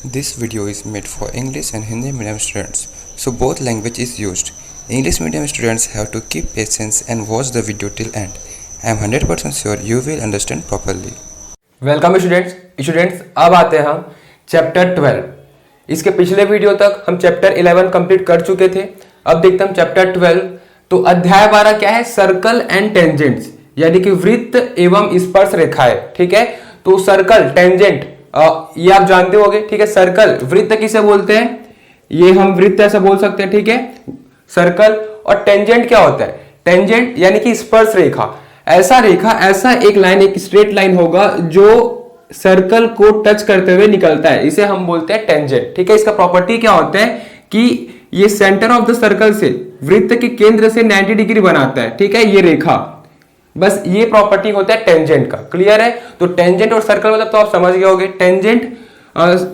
This video is made for English and Hindi medium students, so both language is used. English medium students have to keep patience and watch the video till end. I am 100% sure you will understand properly. Welcome students अब आते हैं हम chapter 12। इसके पिछले video तक हम chapter 11 complete कर चुके थे। अब देखते हैं चैप्टर 12। तो अध्याय 12 क्या है? सर्कल एंड टेंजेंट्स, यानी कि वृत्त एवं स्पर्श रेखाएं। ठीक है, तो सर्कल, टेंजेंट ये आप जानते होंगे। ठीक है, सर्कल वृत्त किसे बोलते हैं? ये हम वृत्त ऐसा बोल सकते हैं। ठीक है, सर्कल। और टेंजेंट क्या होता है? टेंजेंट यानी कि स्पर्श रेखा। ऐसा रेखा, ऐसा एक लाइन, एक स्ट्रेट लाइन होगा जो सर्कल को टच करते हुए निकलता है, इसे हम बोलते हैं टेंजेंट। ठीक है, इसका प्रॉपर्टी क्या होता है कि ये सेंटर ऑफ द सर्कल से, वृत्त के केंद्र से 90 डिग्री बनाता है। ठीक है, ये रेखा, बस ये प्रॉपर्टी होता है टेंजेंट का। क्लियर है? तो टेंजेंट और सर्कल मतलब तो आप समझ गए होंगे। टेंजेंट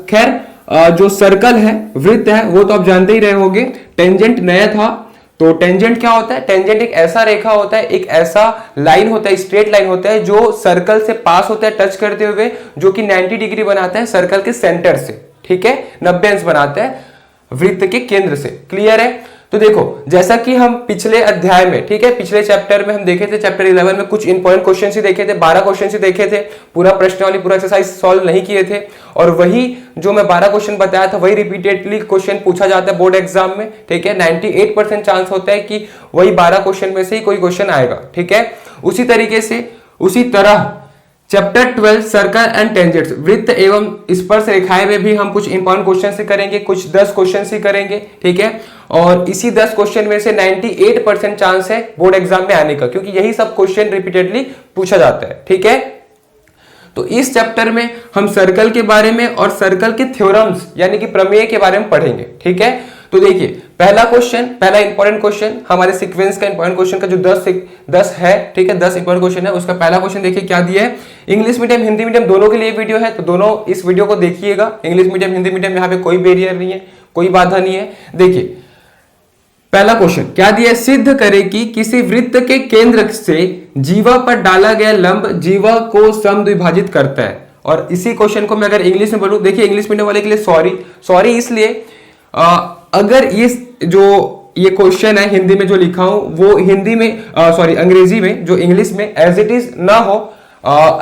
खैर जो सर्कल है, वृत्त है, वो तो आप जानते ही रहे होंगे। टेंजेंट नया था। तो टेंजेंट क्या होता है? टेंजेंट एक ऐसा रेखा होता है, एक ऐसा लाइन होता है, स्ट्रेट लाइन होता है जो सर्कल से पास होता है टच करते हुए, जो कि 90 डिग्री बनाता है सर्कल के सेंटर से। ठीक है, 90 अंश बनाता है वृत्त के केंद्र से। क्लियर है? तो देखो, जैसा कि हम पिछले अध्याय में, ठीक है, पिछले चैप्टर में हम देखे थे, चैप्टर 11 में कुछ इंपॉर्टेंट क्वेश्चन ही देखे थे, 12 क्वेश्चन ही देखे थे, पूरा प्रश्नावली, पूरा एक्सरसाइज सॉल्व नहीं किए थे। और वही जो मैं 12 क्वेश्चन बताया था, वही रिपीटेडली क्वेश्चन पूछा जाता है बोर्ड एग्जाम में। ठीक है, 98% चांस होता है कि वही 12 क्वेश्चन में से ही कोई क्वेश्चन आएगा। ठीक है, उसी तरीके से, उसी तरह चैप्टर 12 सर्कल एंड टेंजेंट्स, वृत्त एवं स्पर्श रेखाएं में भी हम कुछ इंपॉर्टेंट क्वेश्चन से करेंगे, कुछ 10 क्वेश्चन से करेंगे। ठीक है, और इसी 10 क्वेश्चन में से 98% चांस है बोर्ड एग्जाम में आने का, क्योंकि यही सब क्वेश्चन रिपीटेडली पूछा जाता है। ठीक है, तो इस चैप्टर में हम सर्कल के बारे में और सर्कल के थ्योरम्स यानी कि प्रमेय के बारे में पढ़ेंगे। ठीक है, तो देखिए, पहला क्वेश्चन, पहला इंपॉर्टेंट क्वेश्चन हमारे सीक्वेंस का इंपॉर्टेंट क्वेश्चन का जो 10 है। ठीक है, 10 इंपॉर्टेंट क्वेश्चन है। उसका पहला क्वेश्चन देखिए क्या दिया है। इंग्लिश मीडियम, हिंदी मीडियम दोनों के लिए वीडियो है, तो दोनों इस वीडियो को देखिएगा। इंग्लिश मीडियम, हिंदी मीडियम, यहाँ पे कोई बैरियर नहीं है, कोई बाधा नहीं है। देखिए पहला क्वेश्चन क्या दिया है? सिद्ध करे कि किसी वृत्त के केंद्र से जीवा पर डाला गया लंब जीवा को समद्विभाजित करता है। और इसी क्वेश्चन को मैं अगर इंग्लिश में बोलूं, देखिए इंग्लिश मीडियम वाले के लिए सॉरी इसलिए अगर ये क्वेश्चन है हिंदी में जो लिखा हूं वो हिंदी में अंग्रेजी में, जो इंग्लिश में एज इट इज ना हो।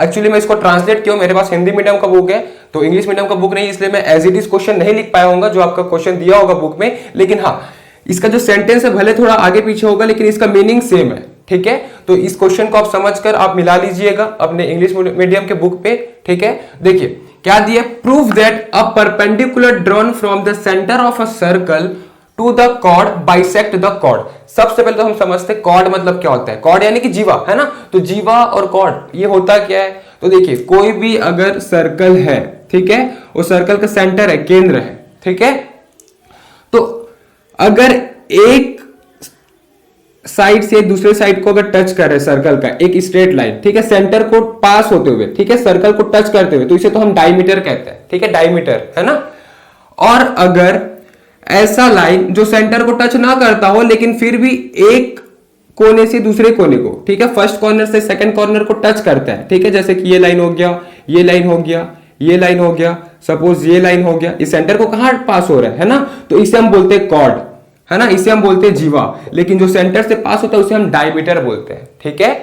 एक्चुअली मैं इसको ट्रांसलेट किया, मेरे पास हिंदी मीडियम का बुक है, तो इंग्लिश मीडियम का बुक नहीं, इसलिए मैं एज इट इज क्वेश्चन नहीं लिख पाया हूँ जो आपका क्वेश्चन दिया होगा बुक में। लेकिन हाँ, इसका जो सेंटेंस है भले थोड़ा आगे पीछे होगा, लेकिन इसका मीनिंग सेम है। ठीक है, तो इस क्वेश्चन को आप समझकर आप मिला लीजिएगा अपने इंग्लिश मीडियम के बुक पे। ठीक है, देखिए क्या दिया? Prove that a perpendicular drawn from the centre of a circle to the chord bisect the chord. सबसे पहले तो हम समझते हैं कॉर्ड मतलब क्या होता है। कॉर्ड यानी कि जीवा, है ना? तो जीवा और कॉर्ड ये होता क्या है? तो देखिए, कोई भी अगर सर्कल है, ठीक है, वो सर्कल का सेंटर है, केंद्र है। ठीक है, तो अगर एक साइड से दूसरे साइड को अगर टच करे सर्कल का एक स्ट्रेट लाइन, ठीक है, सेंटर को पास होते हुए, ठीक है, सर्कल को टच करते हुए, तो इसे तो हम डायमीटर कहते हैं। ठीक है, डायमीटर, है ना? और अगर ऐसा लाइन जो सेंटर को टच ना करता हो, लेकिन फिर भी एक कोने से दूसरे कोने को, ठीक है, फर्स्ट कॉर्नर से सेकंड कॉर्नर को टच करता है। ठीक है, जैसे कि ये लाइन हो गया, ये लाइन हो गया, ये लाइन हो गया, सपोज ये लाइन हो गया, इस सेंटर को कहां पास हो रहा है ना? तो इसे हम बोलते हैं कॉर्ड, है ना? इसे हम बोलते हैं जीवा। लेकिन जो सेंटर से पास होता है उसे हम डायमीटर बोलते हैं। ठीक है,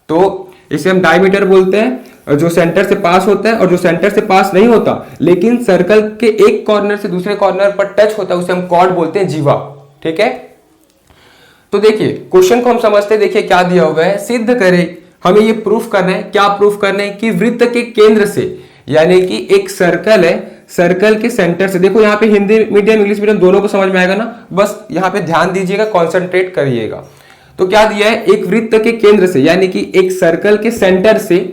तो इसे हम डायमीटर बोलते हैं जो सेंटर से पास होता है, और जो सेंटर से पास नहीं होता लेकिन सर्कल के एक कॉर्नर से दूसरे कॉर्नर पर टच होता है, उसे हम कॉर्ड बोलते हैं, जीवा। ठीक है, तो देखिए क्वेश्चन को हम समझते हैं। देखिए क्या दिया हुआ है? सिद्ध करे, हमें ये प्रूफ करना है। क्या प्रूफ करना है? कि वृत्त के केंद्र से, यानी कि एक सर्कल है, सर्कल के सेंटर से, देखो यहाँ पे हिंदी मीडियम इंग्लिश मीडियम दोनों को समझ में आएगा ना, बस यहाँ पे ध्यान दीजिएगा, कॉन्सेंट्रेट करिएगा। तो क्या दिया है? एक वृत्त के केंद्र से, यानी कि एक सर्कल के सेंटर से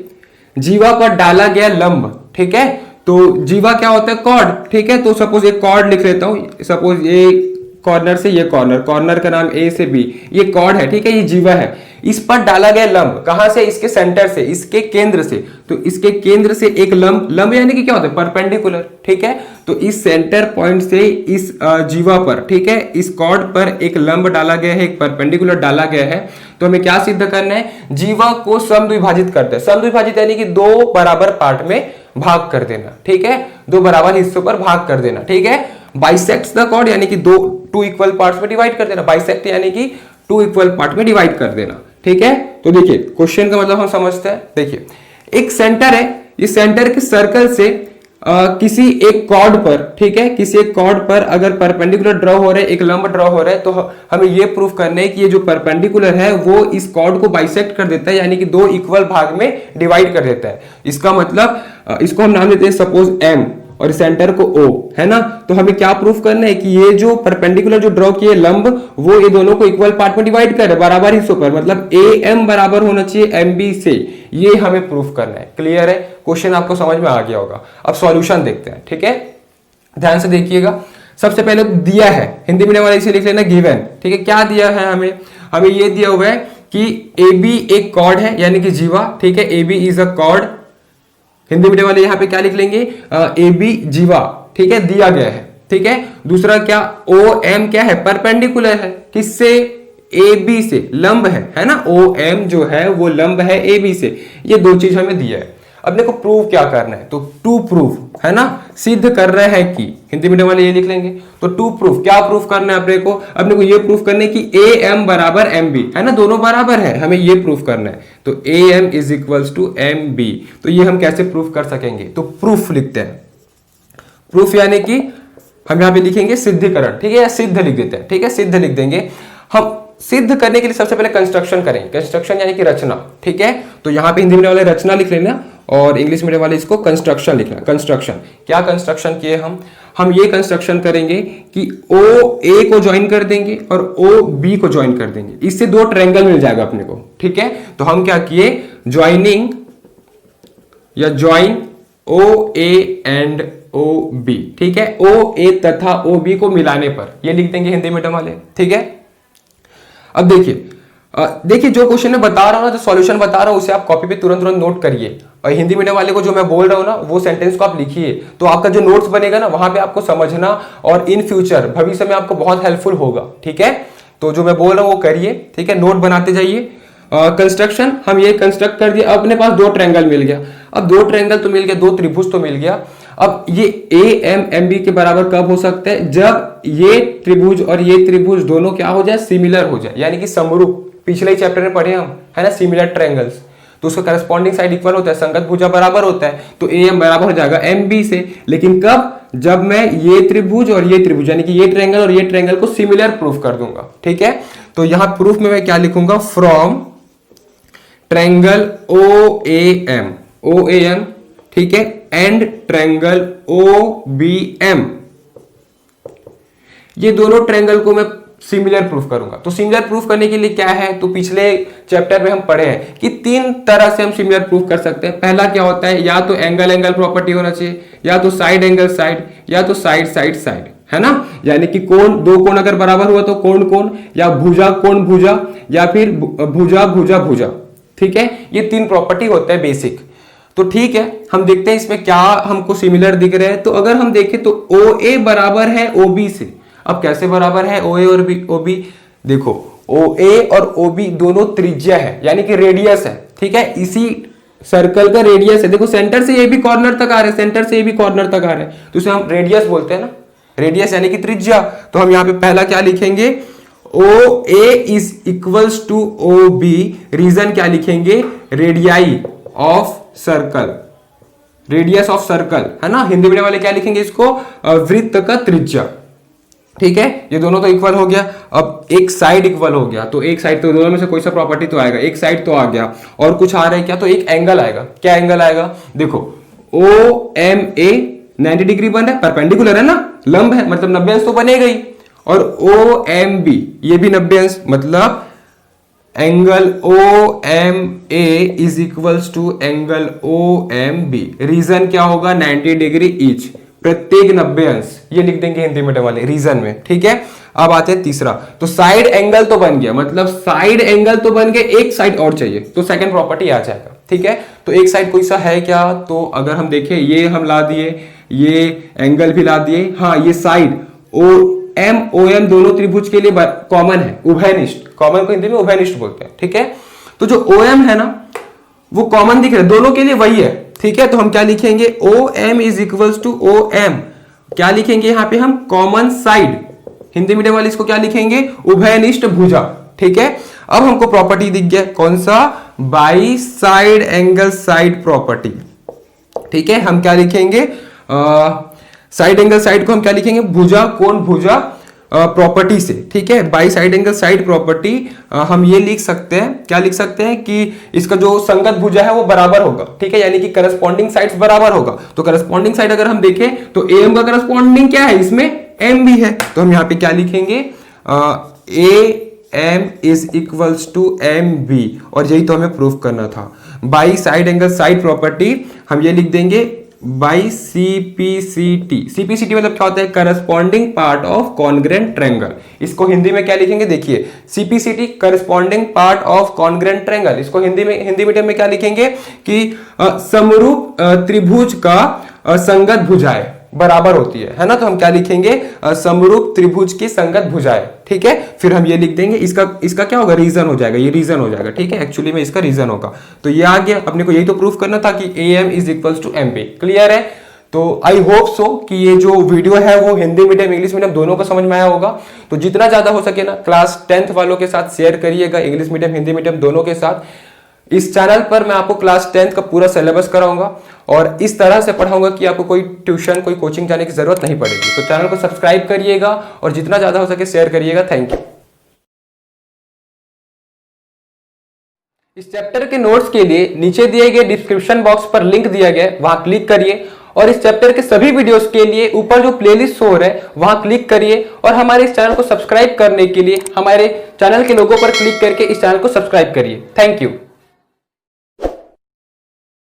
जीवा पर डाला गया लंब। ठीक है, तो जीवा क्या होता है? कॉर्ड। ठीक है, तो सपोज एक कॉर्ड लिख लेता हूं, सपोज ये कॉर्नर से ये कॉर्नर, कॉर्नर का नाम ए से बी, ये कॉर्ड है। ठीक है, ये जीवा है, इस पर डाला गया लंब कहां से? इसके सेंटर से, इसके केंद्र से। तो इसके केंद्र से एक लंब यानी कि क्या होता है? परपेंडिकुलर। ठीक है, तो इस सेंटर पॉइंट से इस जीवा पर, ठीक है, इस कॉर्ड पर एक लंब डाला गया है, एक परपेंडिकुलर डाला गया है। तो हमें क्या सिद्ध करना है? जीवा को समद्विभाजित करते हैं। समद्विभाजित यानी कि दो बराबर पार्ट में भाग कर देना, ठीक है, दो बराबर हिस्सों पर भाग कर देना, ठीक है। बाइसेक्ट्स द कॉर्ड यानी कि टू इक्वल पार्ट्स में डिवाइड कर देना, बाइसेक्ट यानी कि टू इक्वल पार्ट में डिवाइड कर देना, ठीक है। तो देखिए क्वेश्चन का मतलब हम समझते हैं। देखिए एक सेंटर है, इस सेंटर के सर्कल से किसी एक कॉर्ड पर, ठीक है, किसी एक कॉर्ड पर अगर परपेंडिकुलर ड्रॉ हो रहे हैं, एक लंब ड्रॉ हो रहा है, तो हमें ये प्रूफ करना है कि ये जो परपेंडिकुलर है वो इस कॉर्ड को बाइसेक्ट कर देता है, यानी कि दो इक्वल भाग में डिवाइड कर देता है। इसका मतलब इसको हम नाम देते हैं सपोज एम और सेंटर को ओ, है ना। तो हमें क्या प्रूफ करना है कि ये जो परपेंडिकुलर जो ड्रॉ किए लंब वो ये दोनों को इक्वल पार्ट में डिवाइड कर रहे बराबर हिस्सों पर, मतलब ए एम बराबर होना चाहिए एम बी से, ये हमें प्रूफ करना है। क्लियर है, क्वेश्चन आपको समझ में आ गया होगा। अब सॉल्यूशन देखते हैं, ठीक है, ध्यान से देखिएगा। सबसे पहले दिया है, हिंदी मीडियम वाले इसे लिख लेना गिवन, ठीक है। क्या दिया है हमें ये दिया हुआ है कि ए बी एक कॉर्ड है यानी कि जीवा, ठीक है, A B is a chord. Hindi medium वाले यहां पे क्या लिख लेंगे, ए बी जीवा, ठीक है, दिया गया है, ठीक है। दूसरा क्या, ओ एम क्या है, परपेंडिकुलर है, किससे, ए बी से, लंब है ना, ओ एम जो है वो लंब है ए बी से। ये दो चीज हमें दिया है। अब देखो प्रूव क्या करना है, तो टू प्रूफ, है ना, सिद्ध कर रहे हैं कि, हिंदी मीडियम वाले ये लिख लेंगे। तो टू प्रूफ, क्या प्रूफ करना है अपने को ये प्रूफ करना है कि ए एम बराबर एम बी, है ना, दोनों बराबर है, हमें ये प्रूफ करना है। तो A M is equals to M B. तो ये हम कैसे प्रूफ कर सकेंगे, तो प्रूफ लिखते हैं। प्रूफ यानी कि हम यहां पे लिखेंगे सिद्धिकरण, ठीक है, या सिद्ध लिख देते हैं, ठीक है, सिद्ध लिख देंगे। हम सिद्ध करने के लिए सबसे पहले कंस्ट्रक्शन करेंगे, कंस्ट्रक्शन यानी कि रचना, ठीक है। तो यहां पे हिंदी मीडियम वाले रचना लिख लेना और इंग्लिश मीडियम वाले इसको कंस्ट्रक्शन लिखना। कंस्ट्रक्शन, क्या कंस्ट्रक्शन किए हम ये कंस्ट्रक्शन करेंगे कि ओ ए को ज्वाइन कर देंगे और ओ बी को ज्वाइन कर देंगे, इससे दो ट्रायंगल मिल जाएगा अपने को, ठीक है। तो हम क्या किए, ज्वाइनिंग या join O A and O B, ठीक है, ओ ए तथा ओ बी को मिलाने पर, ये लिख देंगे हिंदी मीडियम वाले, ठीक है। अब देखिए जो क्वेश्चन में बता रहा हूं ना, जो सॉल्यूशन बता रहा हूं उसे आप कॉपी पे तुरंत नोट करिए, और हिंदी मीडियम वाले को जो मैं बोल रहा हूं ना वो सेंटेंस को आप लिखिए, तो आपका जो नोट्स बनेगा ना वहां पे आपको समझना और इन फ्यूचर भविष्य में आपको बहुत हेल्पफुल होगा, ठीक है। तो जो मैं बोल रहा हूं वो करिए, ठीक है, नोट बनाते जाइए। कंस्ट्रक्शन हम ये कंस्ट्रक्ट कर दिया, अपने पास दो ट्रायंगल मिल गया। अब दो ट्रायंगल तो मिल गया, दो त्रिभुज तो मिल गया। अब ये ए एम एम बी के बराबर कब हो सकता है, जब ये त्रिभुज और ये त्रिभुज दोनों क्या हो जाए, सिमिलर हो जाए, यानी कि समरूप। पिछले ही चैप्टर में पढ़े हम, है ना, सिमिलर ट्रायंगल्स, तो उसका करस्पॉन्डिंग साइड इक्वल होता है, संगत भुजा बराबर होता है, तो ए एम बराबर हो जाएगा एम बी से। लेकिन कब, जब मैं ये त्रिभुज और ये त्रिभुज यानी कि ये ट्रायंगल और ये ट्रायंगल को सिमिलर प्रूफ कर दूंगा, ठीक है। तो यहां प्रूफ में मैं क्या लिखूंगा, from triangle O A M, ठीक है, and triangle O B M, ये दोनों ट्रायंगल को मैं सिमिलर प्रूफ करूंगा। तो सिमिलर प्रूफ करने के लिए क्या है, तो पिछले चैप्टर में हम पढ़े हैं कि तीन तरह से हम सिमिलर प्रूफ कर सकते हैं। पहला क्या होता है, या तो एंगल प्रॉपर्टी होना चाहिए, या तो साइड एंगल साइड, या तो साइड साइड साइड, है ना, यानी कि कोण, दो कोण अगर बराबर हुआ तो कोण, या भुजा कोण भुजा, या फिर भुजा भुजा भुजा, ठीक है। ये तीन प्रॉपर्टी होता है बेसिक। तो ठीक है, हम देखते हैं इसमें क्या हमको सिमिलर दिख रहे हैं। तो अगर हम देखें तो ओ ए बराबर है ओ बी से। अब कैसे बराबर है ओ ए और ओ बी, देखो ओ ए और ओ बी दोनों त्रिज्या है, यानी कि रेडियस है, ठीक है, इसी सर्कल का रेडियस है। देखो सेंटर से ये भी कॉर्नर तक आ रहे हैं, सेंटर से ये भी कॉर्नर तक आ रहे हैं, तो इसे हम रेडियस बोलते हैं ना, रेडियस यानी कि त्रिज्या। तो हम यहाँ पे पहला क्या लिखेंगे, O A is equals to O B, reason क्या लिखेंगे, radii of circle, radius of circle, है ना। हिंदी मीडियम वाले क्या लिखेंगे इसको, वृत्त का त्रिज्या, ठीक है। ये दोनों तो इक्वल हो गया। अब एक साइड इक्वल हो गया, तो एक साइड, तो दोनों में से कोई सा प्रॉपर्टी तो आएगा, एक साइड तो आ गया, और कुछ आ रहा है क्या, तो एक एंगल आएगा। क्या एंगल आएगा, देखो ओ एम ए 90 डिग्री बन रहा है, परपेंडिकुलर है ना, लंब है, मतलब 90 अंश तो बनेगा ही, और ओ एम बी ये भी 90 अंश, मतलब angle O M A is equals to angle O M B. Reason क्या होगा, 90 डिग्री ईच, प्रत्येक 90 अंश, ये लिख देंगे हिंदी मीडियम वाले रीजन में, ठीक है। अब आते हैं तीसरा, तो साइड एंगल तो बन गया, मतलब साइड एंगल तो बन गया, एक साइड और चाहिए, तो सेकंड प्रॉपर्टी आ जाएगा, ठीक है। तो एक साइड कोई सा है क्या, तो अगर हम देखें ये हम ला दिए, ये एंगल भी ला दिए, हाँ ये साइड ओ एम दोनों त्रिभुज के लिए कॉमन है, उभयनिष्ठ, कॉमन को हिंदी में उभयनिष्ठ बोलते हैं, ठीक है। तो जो ओ एम है ना वो कॉमन दिख रहा है, दोनों के लिए वही है, ठीक है, तो हम क्या लिखेंगे, O M is equals to O M, क्या लिखेंगे यहाँ पे हम, कॉमन साइड, हिंदी मीडियम वाले इसको क्या लिखेंगे, उभयनिष्ठ भुजा। ठीक है, अब हमको प्रॉपर्टी दिख गया, कौन सा, by side angle side property. ठीक है, हम क्या लिखेंगे, साइड एंगल साइड को हम क्या लिखेंगे, भुजा कोण भुजा प्रॉपर्टी से। ठीक है, by side angle side property हम ये लिख सकते हैं, क्या लिख सकते हैं कि इसका जो संगत भुजा है वो बराबर होगा। ठीक है, यानी कि करस्पॉन्डिंग साइड्स बराबर होगा। तो करस्पॉन्डिंग साइड अगर हम देखें तो एम का करस्पॉन्डिंग क्या है, इसमें एम भी है, तो हम यहाँ पे क्या लिखेंगे, A M is equals to M B, और यही तो हमें प्रूफ करना था। By side angle side property हम ये लिख देंगे बाई सीपीसीटी। सीपीसीटी मतलब क्या होता है, corresponding part of congruent triangle. इसको हिंदी में क्या लिखेंगे, देखिए CPCT corresponding part of congruent triangle, इसको हिंदी मीडियम में क्या लिखेंगे कि समरूप त्रिभुज का संगत भुजाएं बराबर होती है ना, तो हम क्या लिखेंगे, समरूप त्रिभुज की संगत भुजाएं। ठीक है, फिर हम ये लिख देंगे, इसका क्या होगा, रीजन हो जाएगा, ये रीजन हो जाएगा। ठीक है, एक्चुअली में इसका रीजन होगा, तो ये आ गया, अपने को यही तो प्रूफ करना था कि A M is equals to M B. Clear है, तो आई होप सो कि ये जो वीडियो है वो हिंदी मीडियम इंग्लिश मीडियम दोनों को समझ में आया होगा। तो जितना ज्यादा हो सके ना क्लास 10th वालों के साथ शेयर करिएगा, इंग्लिश मीडियम हिंदी मीडियम दोनों के साथ। इस चैनल पर मैं आपको क्लास 10th का पूरा सिलेबस कराऊंगा और इस तरह से पढ़ाऊंगा कि आपको कोई ट्यूशन कोई कोचिंग जाने की जरूरत नहीं पड़ेगी। तो चैनल को सब्सक्राइब करिएगा और जितना ज्यादा हो सके शेयर करिएगा। Thank you. इस चैप्टर के नोट्स के लिए नीचे दिए गए डिस्क्रिप्शन बॉक्स पर लिंक दिया गया, वहां क्लिक करिए और इस चैप्टर के सभी वीडियोस के लिए ऊपर जो प्लेलिस्ट शो हो रहा है वहां क्लिक करिए और हमारे इस चैनल को सब्सक्राइब करने के लिए हमारे चैनल के लोगो पर क्लिक करके इस चैनल को सब्सक्राइब करिए। Thank you.